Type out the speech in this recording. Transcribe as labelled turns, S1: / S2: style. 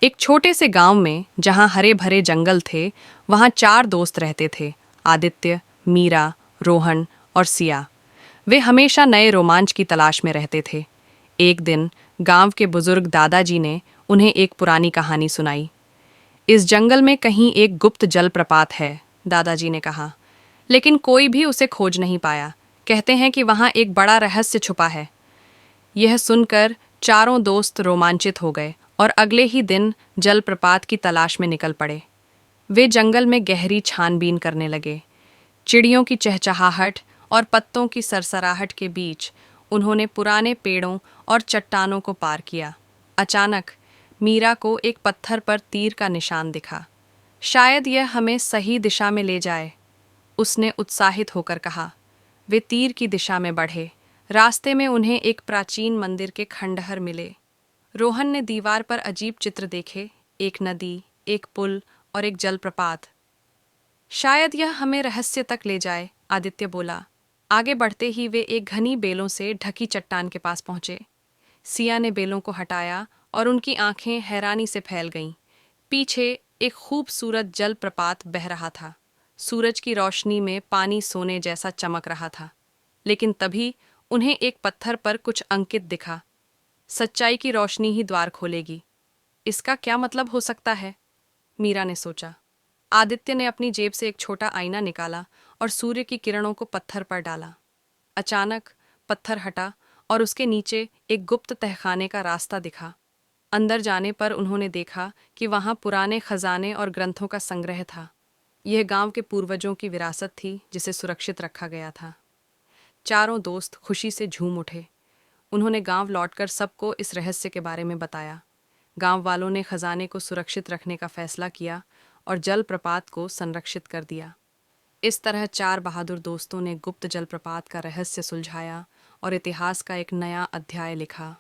S1: एक छोटे से गांव में जहां हरे भरे जंगल थे, वहां चार दोस्त रहते थे। आदित्य, मीरा, रोहन और सिया। वे हमेशा नए रोमांच की तलाश में रहते थे। एक दिन गांव के बुजुर्ग दादाजी ने उन्हें एक पुरानी कहानी सुनाई। इस जंगल में कहीं एक गुप्त जलप्रपात है, दादाजी ने कहा, लेकिन कोई भी उसे खोज नहीं पाया। कहते हैं कि वहां एक बड़ा रहस्य छुपा है। यह सुनकर चारों दोस्त रोमांचित हो गए और अगले ही दिन जलप्रपात की तलाश में निकल पड़े। वे जंगल में गहरी छानबीन करने लगे। चिड़ियों की चहचहाहट और पत्तों की सरसराहट के बीच उन्होंने पुराने पेड़ों और चट्टानों को पार किया। अचानक मीरा को एक पत्थर पर तीर का निशान दिखा। शायद यह हमें सही दिशा में ले जाए, उसने उत्साहित होकर कहा। वे तीर की दिशा में बढ़े। रास्ते में उन्हें एक प्राचीन मंदिर के खंडहर मिले। रोहन ने दीवार पर अजीब चित्र देखे, एक नदी, एक पुल और एक जलप्रपात। शायद यह हमें रहस्य तक ले जाए, आदित्य बोला। आगे बढ़ते ही वे एक घनी बेलों से ढकी चट्टान के पास पहुंचे। सिया ने बेलों को हटाया और उनकी आंखें हैरानी से फैल गईं। पीछे एक खूबसूरत जलप्रपात बह रहा था। सूरज की रोशनी में पानी सोने जैसा चमक रहा था। लेकिन तभी उन्हें एक पत्थर पर कुछ अंकित दिखा। सच्चाई की रोशनी ही द्वार खोलेगी। इसका क्या मतलब हो सकता है? मीरा ने सोचा। आदित्य ने अपनी जेब से एक छोटा आईना निकाला और सूर्य की किरणों को पत्थर पर डाला। अचानक पत्थर हटा और उसके नीचे एक गुप्त तहखाने का रास्ता दिखा। अंदर जाने पर उन्होंने देखा कि वहां पुराने खजाने और ग्रंथों का संग्रह था। यह गांव के पूर्वजों की विरासत थी, जिसे सुरक्षित रखा गया था। चारों दोस्त खुशी से झूम उठे। उन्होंने गांव लौटकर सबको इस रहस्य के बारे में बताया। गांव वालों ने खजाने को सुरक्षित रखने का फैसला किया और जलप्रपात को संरक्षित कर दिया। इस तरह चार बहादुर दोस्तों ने गुप्त जलप्रपात का रहस्य सुलझाया और इतिहास का एक नया अध्याय लिखा।